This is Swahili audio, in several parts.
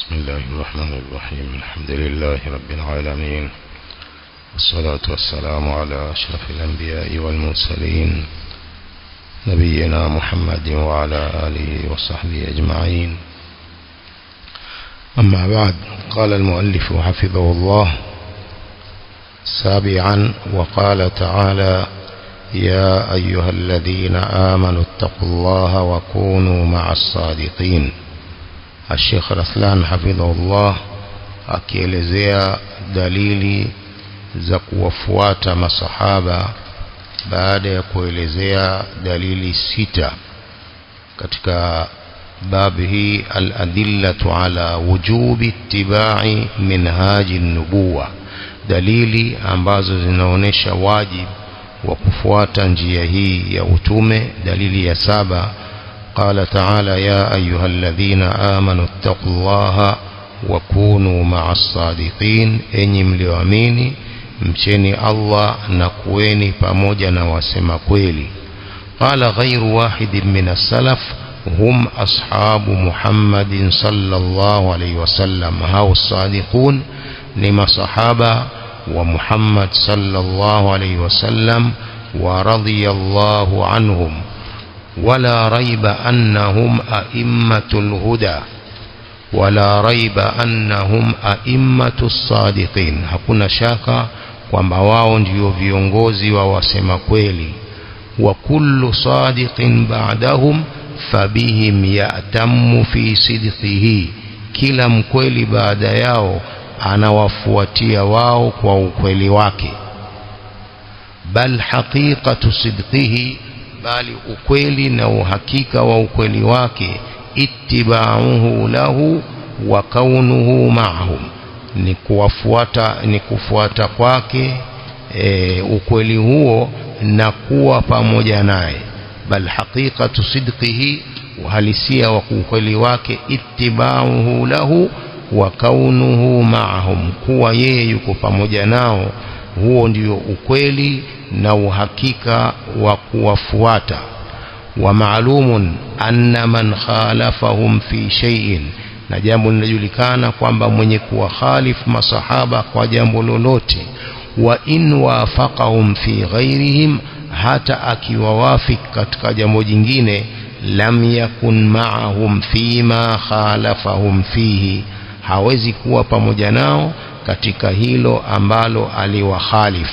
بسم الله الرحمن الرحيم. الحمد لله رب العالمين، والصلاة والسلام على أشرف الأنبياء والمرسلين نبينا محمد وعلى آله وصحبه أجمعين. أما بعد، قال المؤلف حفظه الله: سابعا، وقال تعالى: يا أيها الذين آمنوا اتقوا الله وكونوا مع الصادقين. الشيخ رسلان حفظه الله akielezea dalili za kuwafuata masahaba baada ya kuelezea dalili sita katika babu hii, al-adillatu ala wujubi ittiba'i minhaji an-nubuwa, dalili ambazo zinaonesha wajibu wa kufuata njia hii ya utume. Dalili ya saba: قال تعالى: يا أيها الذين آمنوا اتقوا الله وكونوا مع الصادقين. enyi mlioamini mcheni Allah na kuweni pamoja na wasema kweli. قال غير واحد من السلف هم أصحاب محمد صلى الله عليه وسلم. هؤلاء الصادقون لما صحابة ومحمد صلى الله عليه وسلم ورضي الله عنهم، ولا ريب أنهم أئمة الهدى، ولا ريب أنهم أئمة الصادقين. hakuna shaka kwamba wao ndio viongozi wa wasema kweli. wa kullu sadiqin ba'dahum fabihim ya'tammu fi sidqihi, kila mkweli baada yao anawafuatia wao kwa ukweli wake. bal haqiqatu sidqihi, bali ukweli na uhakika wa ukweli wake, ittiba'uhu lahu wa kaunuhu ma'ahum, ni kufuata kwake ukweli huo na kuwa pamoja naye. bal haqiqatu sidqihi, uhalisia wa ukweli wake, ittiba'uhu lahu wa kaunuhu ma'ahum, kuwa yeye yuko pamoja nao, huo ndio ukweli na uhakika wa kuwafuata. wa ma'lumun anna man khalafahum fi shay'in, na jambo linajulikana kwamba mwenye kuwakhalif masahaba kwa jambo lolote, wa in wafaqahum fi ghairihim, hata akiwawafik katika jambo jingine, lam yakun ma'ahum fima khalafahum fihi, hawezi kuwa pamoja nao katika hilo ambalo aliwakhalif.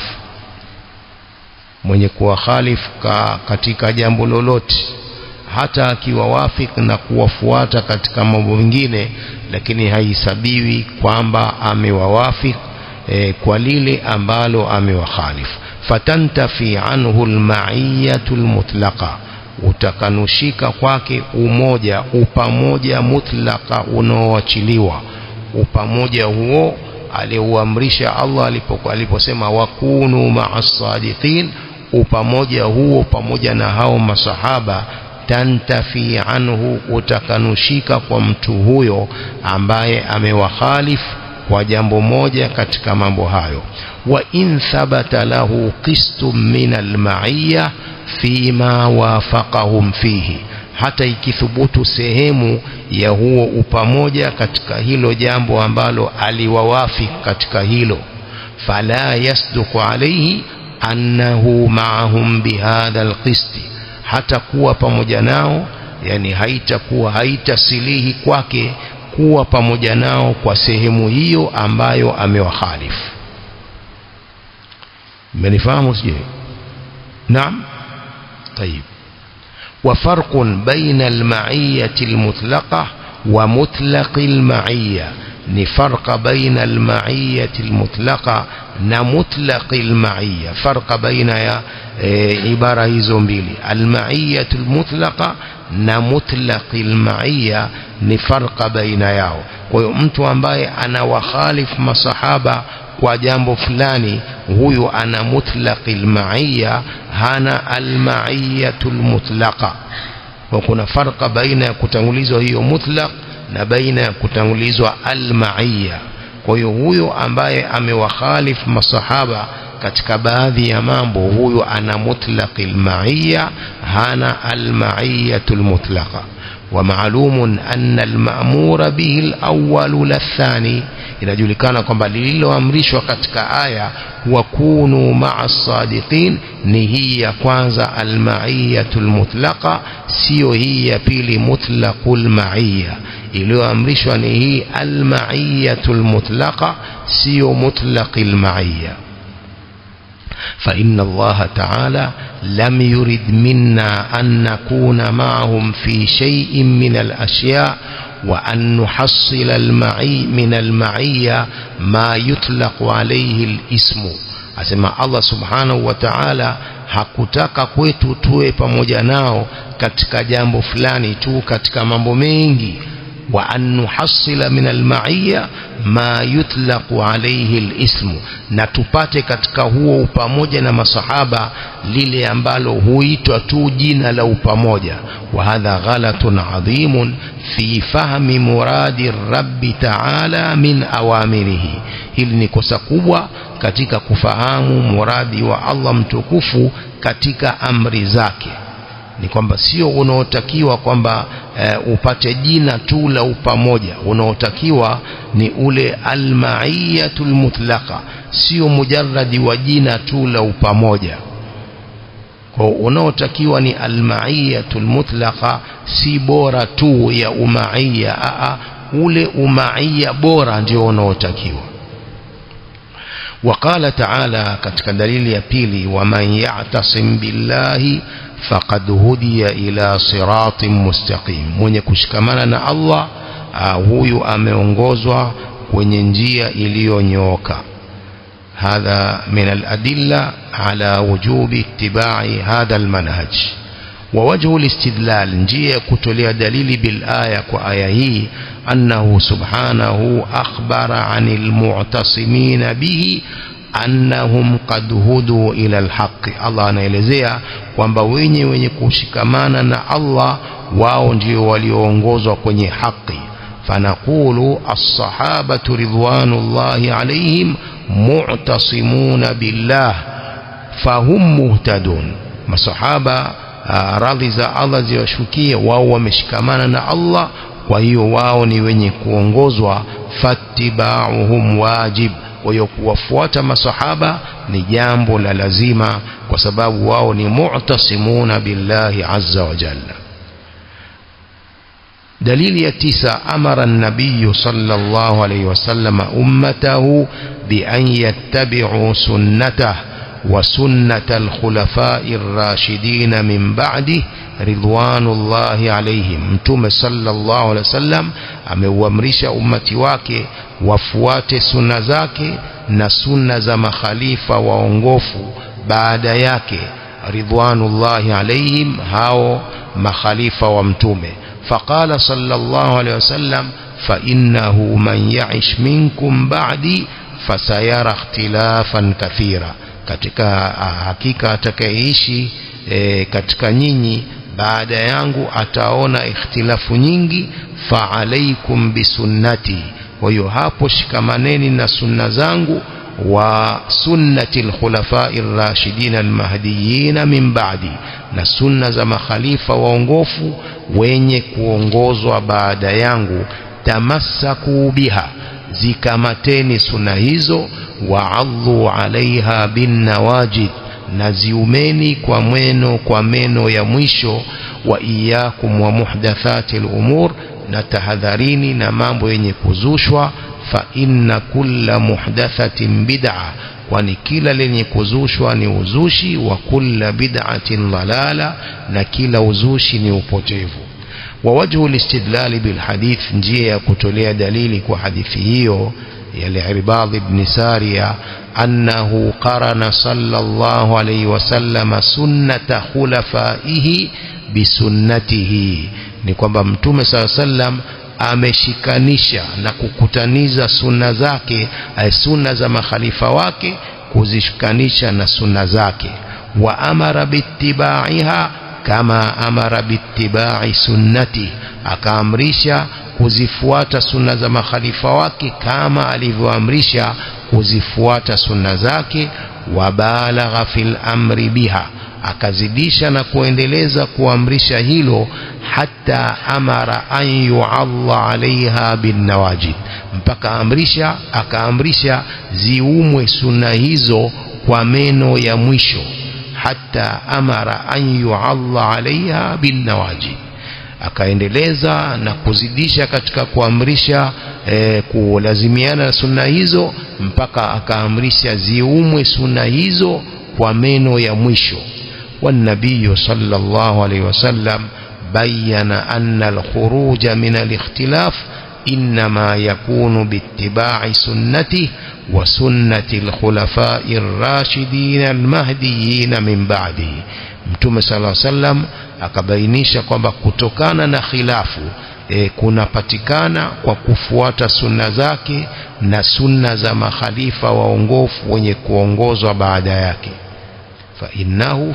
mwenye kuwakhalif katika jambo lolote, hata akiwawafik na kuwafuata katika mambo mengine, lakini haisabiwi kwamba amewawafik kwa lile ambalo amewakhalif. fatantafi anhu al-ma'iyyatu al-mutlaqa, utakanushika kwake umoja, upamoja mutlaqa unaoachiliwa. upamoja huo aliuamrisha Allah aliposema wakunu ma'as sadiqin, upamoja huo pamoja na hao masahaba, tantafi anhu, utakanushika kwa mtu huyo ambaye amewakhalif kwa jambo moja katika mambo hayo. wa in thabata lahu qistun min al-ma'iyya fima wafaqahum fihi, hata ikithubutu sehemu ya huo upamoja katika hilo jambo ambalo aliwawafik katika hilo, fala yasduqu alayhi annahu ma'ahum bihadha alqisti, hata kuwa pamoja nao, yani haitasilihi kwake kuwa pamoja nao kwa sehemu hiyo ambayo amewakhalif. mmenifahamu sije? Naam, طيب. وفرق بين المعية المطلقة ومطلق المعية، نفرق بين المعية المطلقة ومطلق المعية. فرق بين عبارة hizo mbili، المعية المطلقة ومطلق المعية، ni farqa baina yao. Kwa hiyo mtu ambaye anawakhalif masahaba kwa jambo fulani, huyu ana mutlaqil ma'iyya, hana al-ma'iyyatul mutlaqa. Kwa kuna farqa baina ya kutangulizwa hiyo mutlaq na baina ya kutangulizwa al-ma'iyya. Kwa hiyo huyu ambaye amewakhalif masahaba katika baadhi ya mambo, huyu ana mutlaqil ma'iyya, hana almaiyatul mutlaqa. ومعلوم أن المأمور به الأول للثاني. inajulikana kwamba lililoamrishwa katika aya wakunu ma'as sadiqin ni hii ya kwanza almaiyatul mutlaqa, sio hii ya pili mutlaqul maiyya. iliyoamrishwa ni hii almaiyatul mutlaqa, sio mutlaqil maiyya. فإن الله تعالى لم يرد منا أن نكون معهم في شيء من الأشياء وأن نحصل من المعية ما يطلق عليه الاسم. asema Allah subhanahu wa ta'ala hakutaka kwetu tuwe pamoja nao katika jambo fulani tu katika mambo mengi, wa an nuhassila min almaiya ma yutlaqu alayhi alismu, na tupate katika huo upamoja na masahaba lile ambalo huitwa tu jina la upamoja. Wa hadha ghalatun adhimun fi fahmi muradi rabbi ta'ala min awamirihi. Hili ni kosa kubwa katika kufahamu muradi wa Allah mtukufu katika amri zake. Ni kwamba sio unaotakiwa kwamba upate jina tu la upamoja, unaotakiwa ni ule almaiyatul mutlaqa, sio mujarradi wa jina tu la upamoja. Kwa unaotakiwa ni almaiyatul mutlaqa, si bora tu ya umaiya, ule umaiya bora ndio unaotakiwa. وقال تعالى katika dalili ya pili, ومن يعتصم بالله فقد هدي إلى صراط مستقيم. mwenye kushikamana na Allah huyu ameongozwa kwenye njia iliyonyooka. هذا من الأدلة على وجوب اتباع هذا المنهج. ووجه الاستدلال njia kutolea dalili بالآية وآية hii أنه سبحانه أخبر عن المعتصمين به annahum qad hudu ila alhaqi. Allah anaelezea kwamba wenye kushikamana na Allah wao ndio walioongozwa kwenye haki. Fanaqulu as-sahabatu ridwanullahi alayhim mu'tasimuna billah fahum muhtadun. Masahaba radhi za Allah ziwashukie, wao wameshikamana na Allah, kwa hiyo wao ni wenye kuongozwa. Fattiba'uhum wajib, kwa hiyo kuwafuata masahaba ni jambo la lazima, kwa sababu wao ni mu'tasimuna billahi azza wa jalla. dalili ya 9, amara an-nabiy sallallahu alayhi wasallam ummatahu bi an yattabi'u sunnatahu wa sunnata al-khulafa'i ar-rashidin min ba'di ridwanullahi alayhim. Mtume sallallahu alayhi wasallam ameuamrisha ummati wake wafuate sunna zake na sunna za makhalifa waongofu baada yake, ridwanullahi alayhim, hao makhalifa wa mtume. Faqala sallallahu alayhi wasallam, fa innahu man ya'ish minkum ba'di fasayara ikhtilafan kathira. Katika hakika atakayeishi katika nyinyi baada yangu ataona ikhtilafu nyingi. Fa alaykum bisunnati, kwa hiyo hapo shikamaneni na sunna zangu, wa sunnati al-khulafa'i ar-rashidin al-mahdiyyin min ba'di, na sunna za makhalifa waongofu wenye kuongozwa baada yangu. Tamassaku biha, zikamateni sunna hizo. Wa'adhu 'alayha bin nawajid, na ziumeni kwa meno ya mwisho. Wa iyyakum wa muhdathatil umur, na tahadharini na mambo yenye kuzushwa. Fa inna kulla muhdathatin bid'a, kwani kila lenye kuzushwa ni uzushi. Wa kulla bid'atin dalala, na kila uzushi ni upotevu. Wa wajhu al-istidlal bil hadith, njia ya kutolea dalili kwa hadithi hiyo ya Irbad ibn Sariya, annahu qarana sallallahu alayhi wasallam sunnata khulafaihi bisunnatihi, ni kwamba mtume sallallahu alayhi wasallam ameshikanisha na kukutaniza sunna zake, sunna za makhalifa wake kuzishikanisha na sunna zake. Wa amara bittiba'iha kama amara bittiba'i sunnati, akaamrisha kuzifuata sunna za makhalifa wake kama alivyoamrisha kuzifuata sunna zake. Wa balagha fil amri biha, akazidisha na kuendeleza kuamrisha hilo, hatta amara an yu'alla alaiha bin nawajid, mpaka akaamrisha ziumwe sunna hizo kwa meno ya mwisho. Hatta amara an yu'alla alaiha bin nawajid, akaendeleza na kuzidisha katika kuamrisha kulazimiana na sunna hizo, mpaka akaamrisha ziumwe sunna hizo kwa meno ya mwisho. والنبي صلى الله عليه وسلم بين أن الخروج من الاختلاف إنما يكون باتباع سنته وسنة الخلفاء الراشدين المهديين من بعده. Mtume صلى الله عليه وسلم akabainisha kwamba kutokana na khilafu kunapatikana kwa kufuata sunna zake na sunna za makhalifa waongofu wenye kuongozwa baada yake.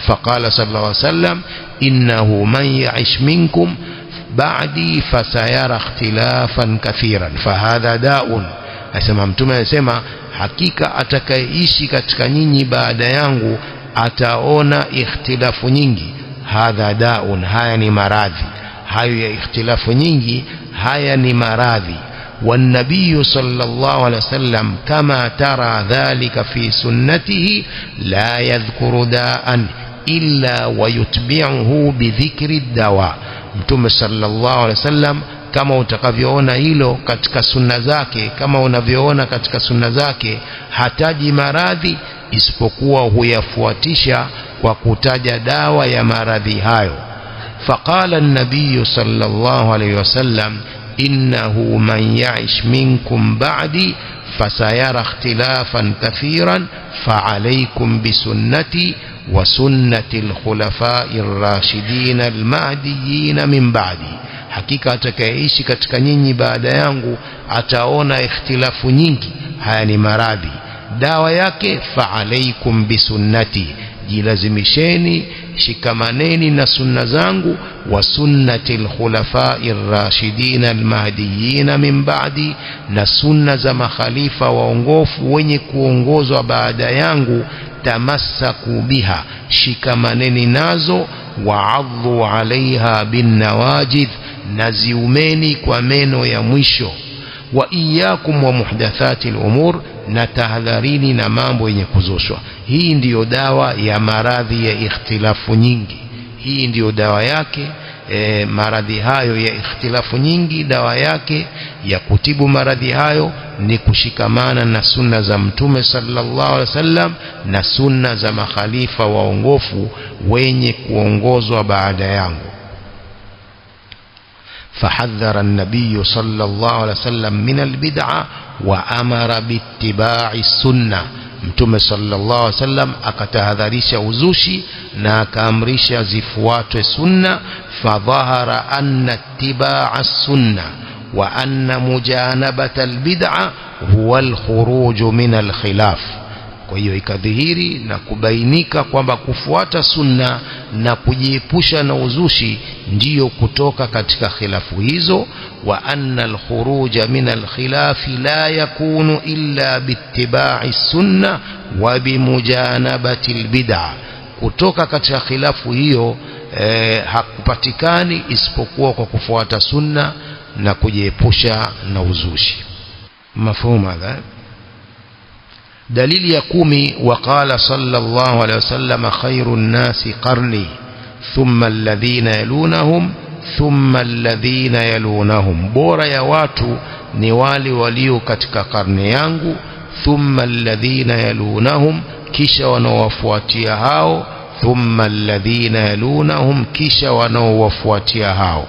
فقال صلى الله عليه وسلم إنه من يعش منكم بعدي فسيرى اختلافا كثيرا فهذا داء. asema Mtume anasema hakika atakayeishi katika nyinyi baada yangu ataona ikhtilafu nyingi. Hadha daun, haya ni maradhi. Hayo ya ikhtilafu nyingi haya ni maradhi. والنبي صلى الله عليه وسلم كما ترى ذلك في سنته لا يذكر داء إلا ويتبعه بذكر الدواء. Mtume sallallahu alaihi wasallam kama utakavyoona hilo katika sunna zake, kama unavyoona katika sunna zake, hataji maradhi isipokuwa huyafuatisha kwa kutaja dawa ya maradhi hayo. Faqala an-nabiy sallallahu alaihi wasallam إنه من يعش منكم بعدي فسيرى اختلافا كثيرا فعليكم بسنتي وسنة الخلفاء الراشدين المهديين من بعدي. hakika atakayeishi katika nyinyi baada yangu ataona ikhtilafu nyingi, haya ni maradhi. Dawa yake fa'alaykum bisunnati, jilazimisheni, shikamaneni na sunna zangu, wa sunnatil khulafa'ir rashidin almahdiyin min ba'di, na sunna za makhalifa waongofu wenye kuongozwa baada yangu. Tamassaku biha, shikamaneni nazo, wa'adhu 'alayha bin nawajid, naziumeni kwa meno ya mwisho. Wa iyyakum wa muhdathatil umur, na tahadharini na mambo yenye kuzushwa. Hii ndiyo dawa ya maradhi ya ikhtilafu nyingi. Hii ndiyo dawa yake. Maradhi hayo ya ikhtilafu nyingi, dawa yake ya kutibu maradhi hayo ni kushikamana na sunna za Mtume sallallahu alaihi wasallam na sunna za makhalifa waongofu wenye kuongozwa baada yangu. فحذر النبي صلى الله عليه وسلم من البدعة وأمر باتباع السنة. Mtume sallallahu alaihi wasallam akatahadharisha uzushi na akaamrisha zifuatwe sunna. Fadhahara anna ittiba'a sunna wa anna mujanabata albid'a huwa alkhuruj min alkhilaf. Kwa hiyo ikadhihiri na kubainika kwamba kufuata sunna na kujiepusha na uzushi ndiyo kutoka katika khilafu hizo. Wa anna alkhuruja min alkhilafi la yakunu illa biittiba'i sunna wa bimujanabati albid'a. Kutoka katika khilafu hiyo hakupatikani isipokuwa kwa kufuata sunna na kujiepusha na uzushi. Mafhumu hadha. دليل يكومي وقال صلى الله عليه وسلم خير الناس قرني ثم الذين يلونهم ثم الذين يلونهم. bora ya watu ni wale walio katika karne yangu, thumma alladhina yalunahum, kisha wanaowafuatia hao, thumma alladhina yalunahum, kisha wanaowafuatia hao.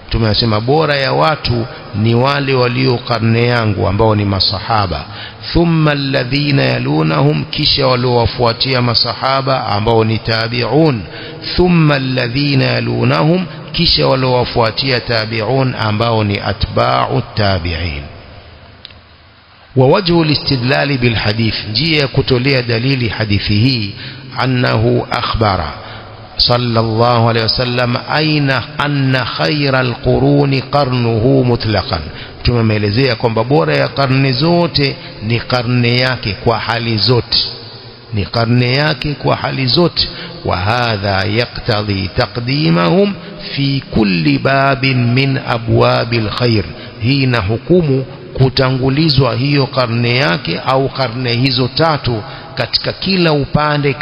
Tumesema bora ya watu ni wale walio karne yangu ambao ni masahaba, thumma alladhina yalunahum, kisha waliowafuatia masahaba ambao ni tabi'un, thumma alladhina yalunahum, kisha waliowafuatia tabi'un ambao ni atba'u tabi'in. ووجه الاستدلال بالحديث, njia kutolea dalili hadithi hii, annahu akhbara صلى الله عليه وسلم أن خير القرون قرنه مطلقا. tumeelezea kwamba bora ya karne zote ni karne yake kwa hali zote. ni karne yake kwa hali zote. Wa hadha yaqtadhi taqdimahum fi kulli babin min abwabil khair, hii na hukumu kutangulizwa hiyo karne yake au karne hizo tatu katika kila upande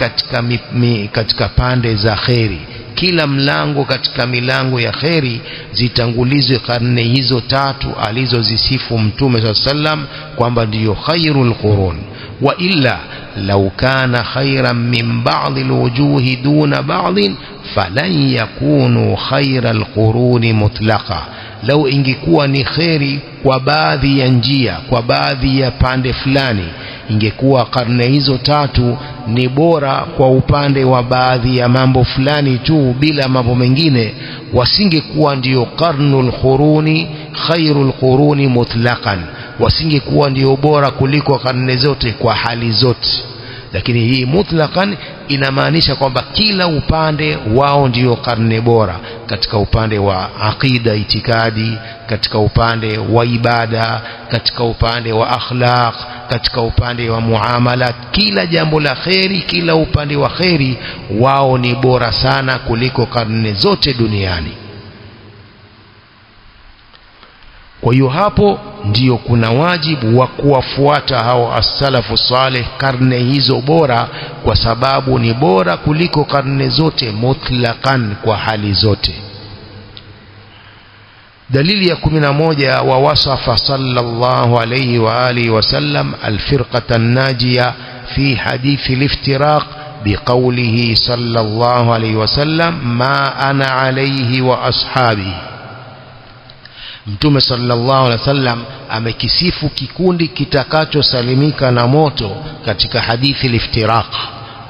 katika pande za kheri. Kila mlango katika milango ya kheri zitangulizwe karne hizo tatu alizozisifu Mtume sallam kwamba ndiyo khairul qurun. Wa illa law kana khairan min ba'd alwujuhi duna ba'd falan yakunu khairal quruni mutlaqa, lau ingekuwa ni kheri kwa baadhi ya njia, kwa baadhi ya pande fulani, ingekuwa karne hizo tatu ni bora kwa upande wa baadhi ya mambo fulani tu bila mambo mengine, wasingekuwa ndio qarnul quruni khairul quruni mutlaqan, wasingekuwa ndio bora kuliko karne zote kwa hali zote. Lakini hii mutlaqan inamaanisha kwamba kila upande wao ndio karne bora, katika upande wa aqida itikadi, katika upande wa ibada, katika upande wa akhlaq, katika upande wa muamalat, kila jambo la kheri, kila upande wa kheri wao ni bora sana kuliko karne zote duniani. Kwa hiyo hapo ndiyo kuna wajibu wa kuwafuata hao as-salafu salih karne hizo bora, kwa sababu ni bora kuliko karne zote mutlaqan kwa hali zote. Dalili ya 11, wa wasafa sallallahu alayhi wa alihi wasallam al-firqata an-najiya fi hadithi al-iftiraq biqawlihi sallallahu alayhi wasallam ma ana alayhi wa ashabi. Mtume sallallahu alaihi wasallam amekisifu kikundi kitakachosalimika na moto katika hadithi al-iftiraq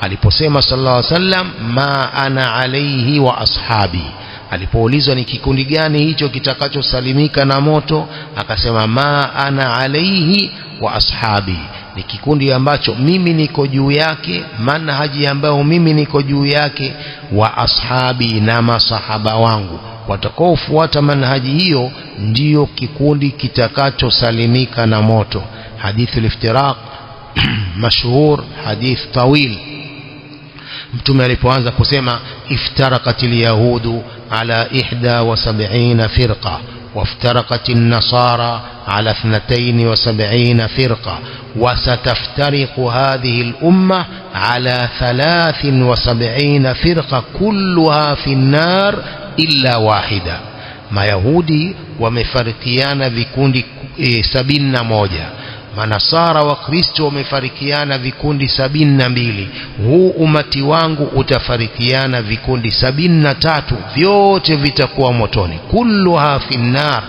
aliposema sallallahu alaihi wasallam ma ana alayhi wa ashabi. Alipoulizwa ni kikundi gani hicho kitakachosalimika na moto, akasema ma ana alayhi wa ashabi, ni kikundi ambacho mimi niko juu yake, manhaji ambayo mimi niko juu yake, wa ashabi, na masahaba wangu watakaofuata manhaji hiyo ndiyo kikundi kitakachosalimika na moto. Hadithu al-iftiraq mashhur, hadith tawil. Mtume alipoanza kusema iftaraqatil yahudu ala 71 firqa وافترقت النصارى على 72 فرقة وستفترق هذه الأمة على 73 فرقة كلها في النار إلا واحدة. ما يهودي ومفارقيان vikundi 71, manasara wa Kristo wamefarikiana vikundi 72. Huu umati wangu utafarikiana vikundi 73, vyote vitakuwa motoni. Kulluha finnar,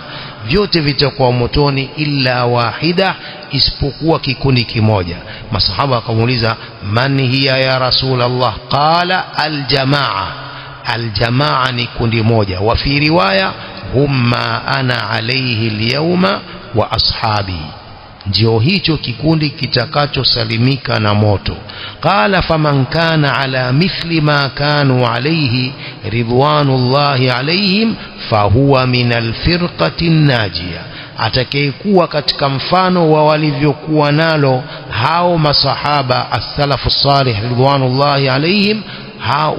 vyote vitakuwa motoni illa wahida, isipokuwa kikundi kimoja. Masahaba wakamuuliza man hiya ya Rasulullah, qala aljamaa. Aljamaa ni kundi moja. Wa fi riwaya humma ana alayhi alyawma wa ashabi, ndio hicho kikundi kitakachosalimika na moto. Qala faman kana ala mithli ma kanu alayhi ridwanullahi alayhim fahuwa min alfirqati an-najiyah, atakayekuwa katika mfano wa walivyokuwa nalo hao masahaba as-salafu salih ridwanullahi alayhim,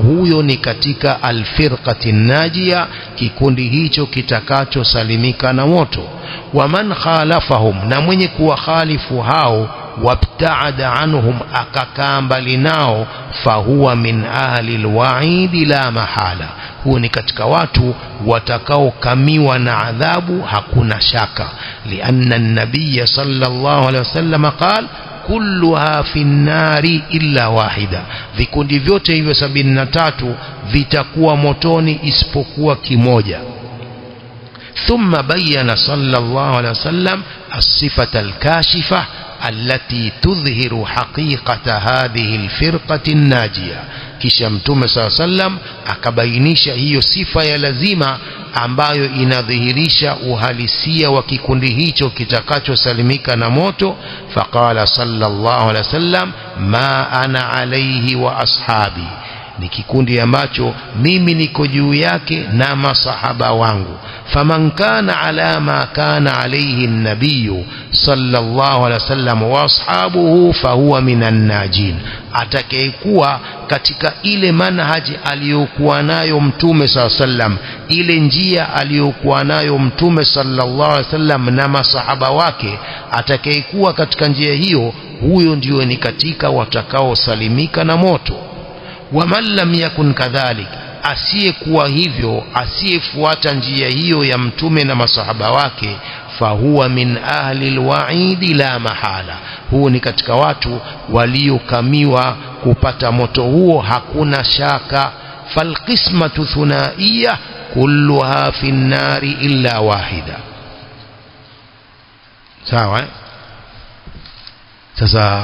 huyo ni katika alfirqati an-najiyah, kikundi hicho kitakachosalimika na moto. Waman khalafahum, na mwenye kuwakhalifu hao, wabtaada anhum, akakaa mbali nao, fahuwa min ahli alwa'id la mahala, huo ni katika watu watakaokamiwa na adhabu, hakuna shaka. Lianna an-nabiy sallallahu alayhi wasallam qala kulluha fi an-nari illa wahida, vikundi vyote hivyo 73 vitakuwa motoni isipokuwa kimoja. ثم بين صلى الله عليه وسلم الصفة الكاشفة التي تظهر حقيقة هذه الفرقة الناجية. kisha Mtume صلى الله عليه وسلم akabainisha hiyo sifa ya lazima ambayo inadhihirisha uhalisia wa kikundi hicho kitakachosalimika na moto. Faqala sallallahu alaihi wasallam ma ana alayhi wa ashabi, ni kikundi ambacho mimi niko juu yake na masahaba wangu. Faman kana ala ma kana alayhi an-nabiy sallallahu alaihi wasallam wa ashabuhu fahuwa minan najin, atakayekuwa katika ile manhaji aliyokuwa nayo mtume sallallahu alaihi wasallam, ile njia aliyokuwa nayo mtume sallallahu alaihi wasallam na masahaba wake, atakayekuwa katika njia hiyo, huyo ndio ni katika watakaosalimika na moto. Wa man lam yakun kadhalik, asiyekuwa hivyo, asiyefuata njia hiyo ya mtume na masahaba wake, fahuwa min ahli alwa'id la mahala, huo ni katika watu waliokamiwa kupata moto huo, hakuna shaka. Falqismatu thunaiya kulluha fi an-nari illa wahida. Sawa. Sasa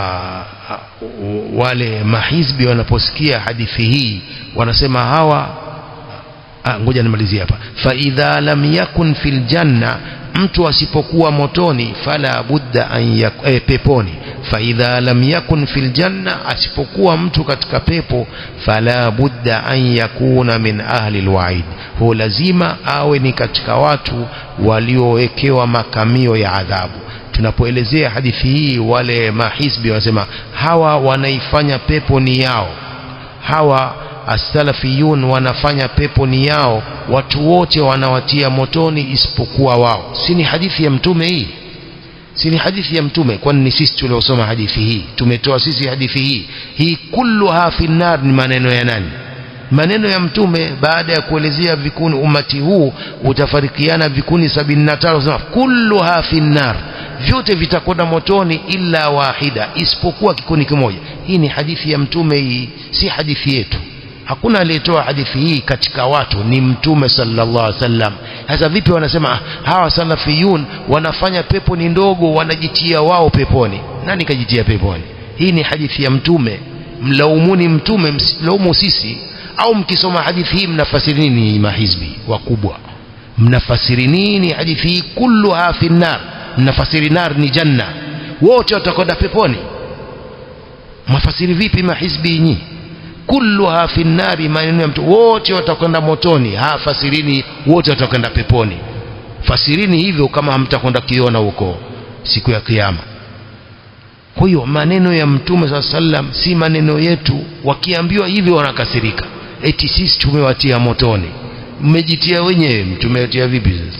wale mahizbi wanaposikia hadithi hii wanasema hawa, ngoja nimalizie hapa. Fa idha lam yakun fil janna, mtu asipokuwa motoni, fala budda an peponi. Fa idha lam yakun fil janna, asipokuwa mtu katika pepo, fala budda an yakuna min ahli alwa'id, huwa lazima awe ni katika watu waliowekewa makamio ya adhabu. Tunapoelezea hadithi hii, wale mahizbi wanasema hawa wanaifanya pepo ni yao, hawa as-salafiyun wanafanya pepo ni yao, watu wote wanawatia motoni isipokuwa wao. Si ni hadithi ya mtume hii? Si ni hadithi ya mtume? Kwani ni sisi tuliosoma hadithi hii, tumetoa sisi hadithi hii? Hii kulluha fi an-nar ni maneno ya nani? Maneno ya mtume. Baada ya kuelezea vikuni, umati huu utafarikiana vikuni 75, sema kulluha fi an-nar, vyote vitakwenda motoni illa wahida, isipokuwa kikundi kimoja. Hii ni hadithi ya mtume hii, si hadithi yetu. Hakuna aliyetoa hadithi hii katika watu, ni mtume sallallahu alaihi wasallam. Sasa vipi wanasema hawa salafiyun wanafanya pepo ni ndogo, wanajitia wao peponi? Nani kajitia peponi? Hii ni hadithi ya mtume. Mlaumuni mtume, msilaumu sisi. Au mkisoma hadithi hii mnafasiri nini mahizbi wakubwa? Mnafasiri nini hadithi hii kulluha fi an-nar? Mnafasiri nar ni janna, wote watakwenda peponi. Mafasiri vipi mahizbi nyinyi? Kulluha fi an-nar, maneno ya mtu wote watakwenda motoni. Fasirini wote watakwenda peponi. Fasirini hivyo kama hamtakwenda kiona huko siku ya kiyama. Kwa hiyo maneno ya mtume sallallahu alaihi wasallam si maneno yetu. Wakiambiwa hivyo wanakasirika, eti sisi tumewatia motoni. Mmejitia wenyewe. Tumewatia vipi sasa?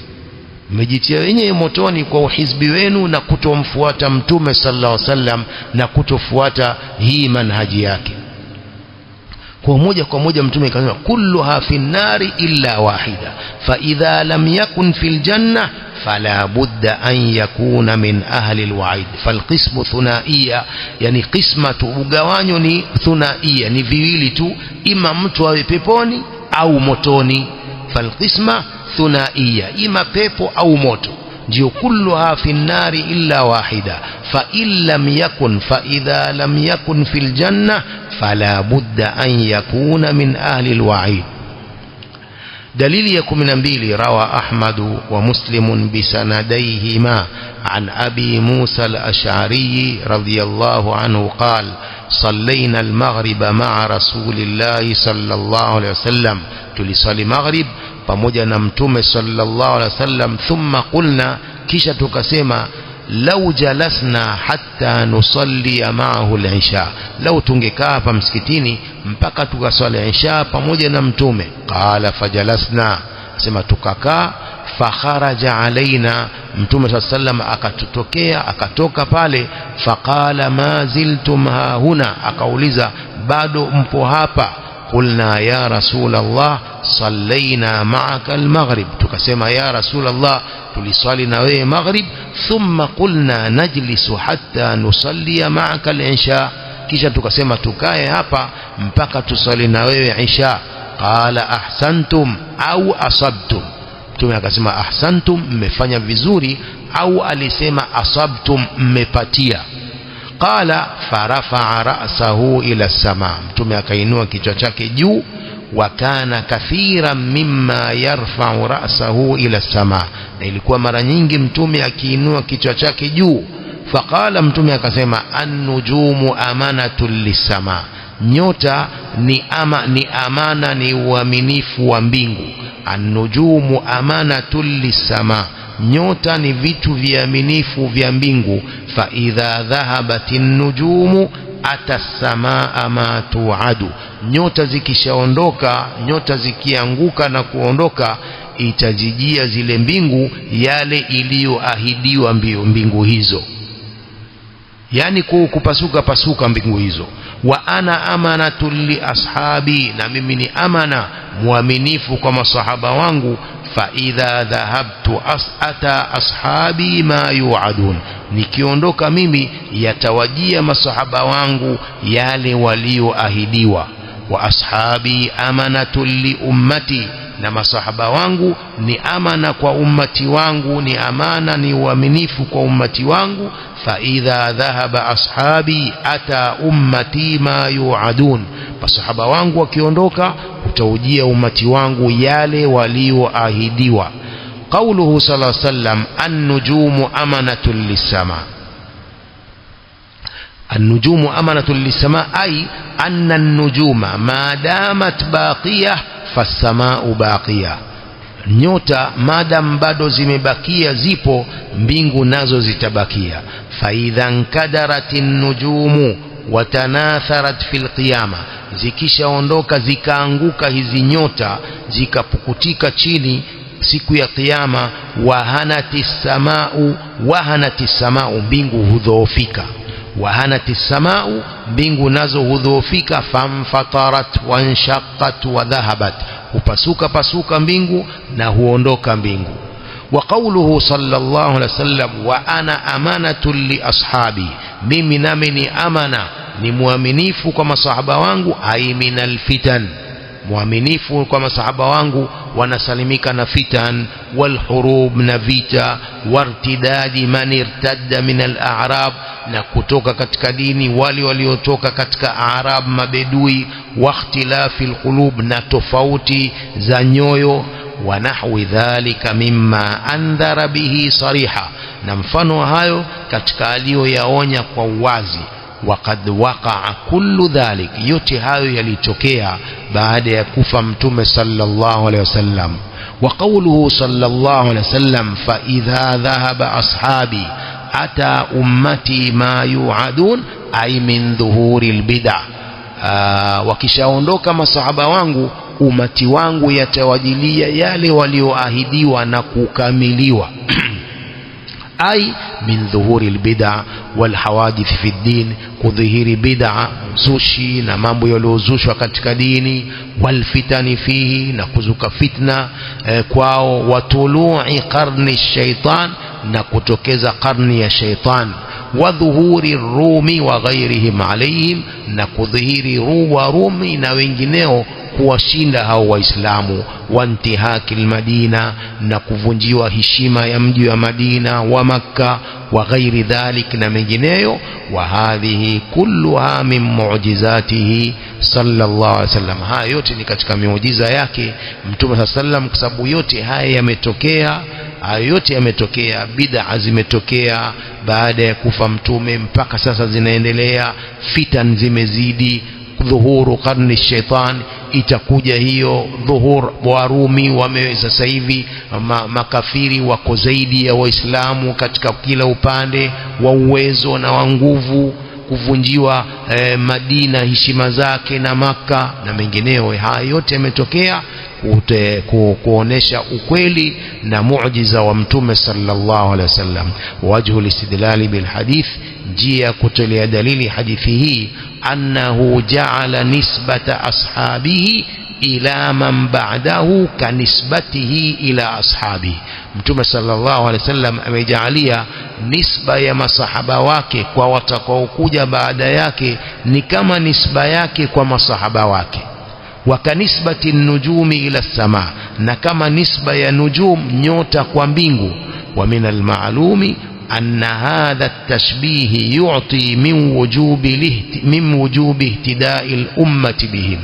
Mmejitia wenyewe motoni kwa uhizbi wenu na kutomfuata mtume sallallahu alaihi wasallam na kutofuata hii manhaji yake. Kwa moja kwa moja mtume akasema kulluha fi an-nari illa wahida, fa idha lam yakun fil janna fala budda an yakuna min ahli alwa'id. Falqismu thunaiya, yani qismatu, ugawanyo ni thunaiya, ni viwili tu, ima mtu awe peponi au motoni. Falqisma thunaiya, ima pepo au moto. ndio kulluha fi an-nari illa wahida fa illam yakun fa idha lam yakun fil janna fala budda an yakuna min ahli al-wa'id. دليل يكمن بيلي روى أحمد ومسلم بسنديهما عن أبي موسى الأشعري رضي الله عنه قال صلينا المغرب مع رسول الله صلى الله عليه وسلم تلصلي مغرب pamoja na mtume sallallahu alaihi wasallam thumma qulna kisha tukasema law jalasna hatta nusalli ma'ahu al-isha law tungekaa hapa msikitini mpaka tukaswali isha pamoja na mtume qala fajalasna sema tukakaa fakharaja alaina mtume sallallahu alaihi wasallam akatutokea akatoka pale faqala ma ziltum ha huna akauliza bado mpo hapa قلنا يا رسول الله صلينا معك المغرب tukasema ya رسول الله tuliswali na wewe maghrib thumma qulna najlis hatta nusalli ma'aka al-isha kisha tukasema tukae hapa mpaka tusali na wewe isha qala ahsantum au asabtum mtume akasema ahsantum mmefanya vizuri au alisema asabtum mmepatia qala farafa'a ra'sahu ila as-sama mtume akainua kichwa chake juu wa kana kathiran mimma yarfa'u ra'sahu ila as-sama na ilikuwa mara nyingi mtume akiinua kichwa chake juu faqala mtume akasema an-nujumu amanatul lis-sama nyota ni amana, ni uaminifu wa mbingu. An-nujumu amanatul lis-sama, nyota ni vitu viaminifu vya mbingu. Fa idha dhahabatin nujumu atasamaa ma tuadu, nyota zikishaondoka, nyota zikianguka na kuondoka, itajijia zile mbingu yale iliyoahidiwa mbingu hizo, yani kupasuka pasuka mbingu hizo. Wa ana amanatul li ashabi, na mimi ni amana muaminifu kwa masahaba wangu. Fa idha dhahabtu ata ashabi ma yuadun, nikiondoka mimi yatawajia masahaba wangu yale walioahidiwa. Wa ashabi amanatul li ummati, na masahaba wangu ni amana kwa ummati wangu, ni amana, ni uaminifu kwa ummati wangu. Fa idha dhahaba ashabi ata ummati ma yuadun, masahaba wangu wakiondoka utaujia ummati wangu yale walioahidiwa. Qauluhu sallallahu alayhi wasallam an-nujumu amanatul lis-sama, an-nujumu amanatul lis-sama ay anna an-nujuma ma damat baqiyah fas-sama'u baqiyah, nyota madam bado zimebakia, zipo, mbingu nazo zitabakia. Fa idha nkadaratin nujumu watanatharat fil qiyama, zikishaondoka zikaanguka hizi nyota zikapukutika chini siku ya kiyama, wahanatis samau, mbingu hudhoofika. Wahanatis samau, mbingu nazo hudhoofika. Famfatarat wanshaqqat wa dhahabat, hupasuka pasuka mbingu na huondoka mbingu. Wa qawluhu sallallahu alaihi wasallam wa ana amanatul li ashabi, mimi nami ni amana, ni muaminifu kwa masahaba wangu. Ay minal fitan, muaminifu kwa masahaba wangu wanasalimika na fitan, wal hurub, na vita, wartidadi man irtadda min al a'rab, na kutoka katika dini wale waliotoka katika a'rab, mabedui, wa ikhtilafil qulub, na tofauti za nyoyo. Wa nahwi dhalika mimma andhara bihi sariha, na mfano hayo katika aliyoyaonya kwa uwazi. Waqad waqa'a kullu dhalik, yote hayo yalitokea baada ya kufa mtume sallallahu alaihi wasallam. Wa qawluhu sallallahu alaihi wasallam fa idha dhahaba ashabi ata ummati ma yu'adun, ay min dhuhuril bid'ah, wakishaondoka masahaba wangu umati wangu yatawajilia yale walioahidiwa na kukamiliwa. ay min dhuhuri albid'a wal hawadith fi din, kudhihiri bid'a, zushi na mambo yaliyozushwa katika dini, wal fitani fihi, na kuzuka fitna kwao, wa tulu'i qarni shaitan, na kutokeza karni ya shaitan, wa dhuhuri rumi wa ghairihim alayhim, na kudhihiri Rumi na wengineo kuwashinda hao waislamu. Wa intihaki almadina, na kuvunjiwa heshima ya mji wa Madina wa Makka, wa ghairi dhalik, na mengineyo. Wa hadhihi kulluha min mu'jizatihi sallallahu alaihi wasallam, haya yote ni katika miujiza yake mtume sallallahu alaihi wasallam, kwa sababu yote haya yametokea, bid'a zimetokea baada ya kufa mtume mpaka sasa zinaendelea, fitan zimezidi, dhuhuru qarni shaitan itakuja hiyo, dhuhur wa Rumi sasa hivi makafiri wako zaidi ya waislamu katika kila upande wa uwezo na wa nguvu, kuvunjiwa Madina heshima zake na Maka na mengineo. Haya yote yametokea kuonesha ukweli na muujiza wa mtume sallallahu alaihi wasallam. Wajhu al-istidlal bil hadith, njia kutolea dalili hadithi hii, annahu ja'ala nisbata ashabihi ila man ba'dahu kanisbatihi ila ashabihi, mtume sallallahu alaihi wasallam amejaalia nisba ya masahaba wake kwa watakaokuja baada yake ni kama nisba yake kwa masahaba wake. Wa kanisbati nujumi ila sama, na kama nisba ya nujum, nyota kwa mbingu. Wa min almalumi anna hadha at-tashbih yu'ti min wujubi ihtida'i al-ummati bihim,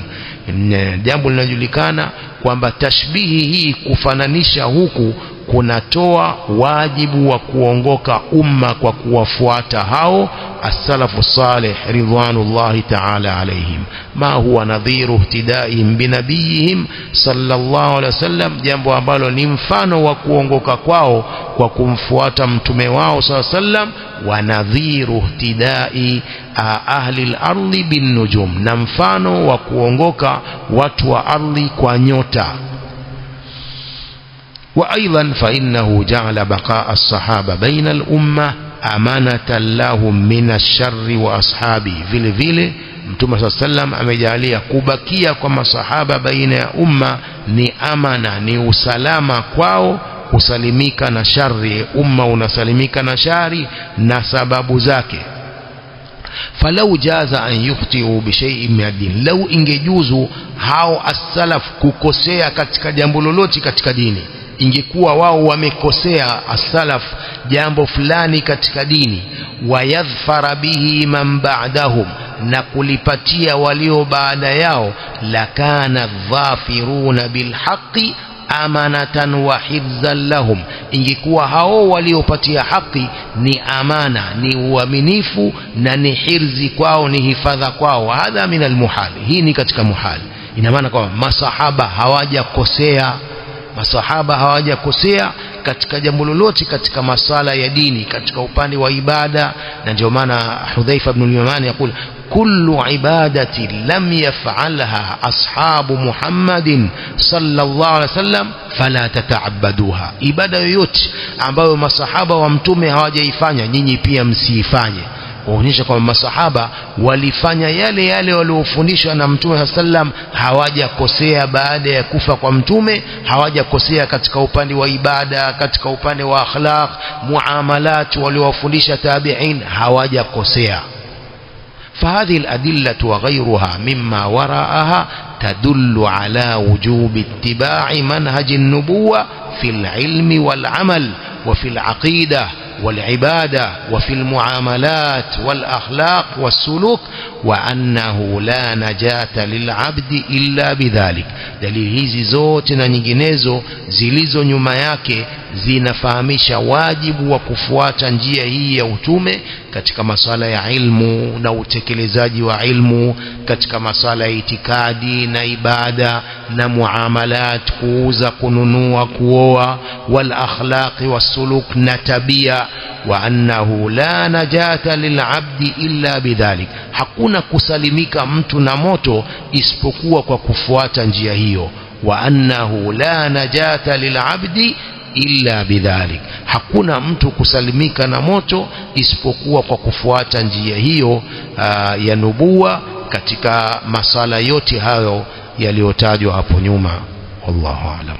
jambo linajulikana kwamba tashbihi hii, kufananisha huku kunatoa wajibu wa kuongoka umma kwa kuwafuata hao as-salafu salih ridwanullahi ta'ala alayhim. Ma huwa nadhiru ihtidaihim binabiyihim sallallahu alayhi wasallam, jambo ambalo ni mfano wa kuongoka kwao kwa kumfuata mtume wao sallallahu alayhi wasallam. Wa nadhiru ihtidai ahli al-ardi bin nujum, na mfano wa kuongoka watu wa ardhi kwa nyota. وأيضا فإنه جعل بقاء الصحابة بين الأمة أمانة لهم من الشر وأصحابه. vile vile Mtume صلى الله عليه وسلم amejalia kubakia kwa masahaba baina ya umma ni amana, ni usalama kwao, kusalimika na shari. Umma unasalimika na shari na sababu zake. falau jaza an yukhti'u bi shay'in min ad-din, lau ingejuzu hao as-salaf kukosea katika jambo lolote katika dini, ingekuwa wao wamekosea as-salaf jambo fulani katika dini, wayadhfara bihi man ba'dahum, na kulipatia walio baada yao, lakana dhafiruna bilhaqqi amanatan wa hifzan lahum, ingekuwa hao waliopatia haki ni amana, ni uaminifu na ni hirzi kwao, ni hifadha kwao. Hadha min almuhal, hii ni katika muhal. Ina maana kwamba masahaba hawajakosea, masahaba hawajakosea katika jambo lolote katika masala ya dini, katika upande wa ibada. Na ndio maana Hudhaifa ibn al-Yaman yakul kullu ibadati lam yaf'alha ashabu Muhammadin sallallahu alaihi wasallam fala tata'abbaduha, ibada yoyote ambayo masahaba wa mtume hawajaifanya nyinyi pia msiifanye. Kuonyesha kwamba masahaba walifanya yale yale waliofundishwa na mtume sallam, hawajakosea baada ya kufa kwa mtume, hawajakosea katika upande wa ibada, katika upande wa akhlaq, muamalat waliofundisha tabi'in, hawajakosea. فهذه الأدلة وغيرها مما وراءها تدل على وجوب اتباع منهج النبوة في العلم والعمل وفي العقيدة والعبادة وفي المعاملات والأخلاق والسلوك، وأنه لا نجاة للعبد إلا بذلك. دليل hizi zote na nyinginezo zilizo nyuma yake zinafahamisha wajibu wa kufuata njia hii ya utume katika masala ya ilmu na utekelezaji wa ilmu, katika masala ya itikadi na ibada na muamalat, kuuza, kununua, kuoa, wal akhlaqi wasuluk, na tabia. Wa annahu la najata lil'abdi illa bidhalik, hakuna kusalimika mtu na moto isipokuwa kwa kufuata njia hiyo. Wa annahu la najata lil'abdi illa bidhalik, hakuna mtu kusalimika na moto isipokuwa kwa kufuata njia hiyo ya nubuwa katika masala yote hayo yaliyotajwa hapo nyuma. Wallahu a'lam.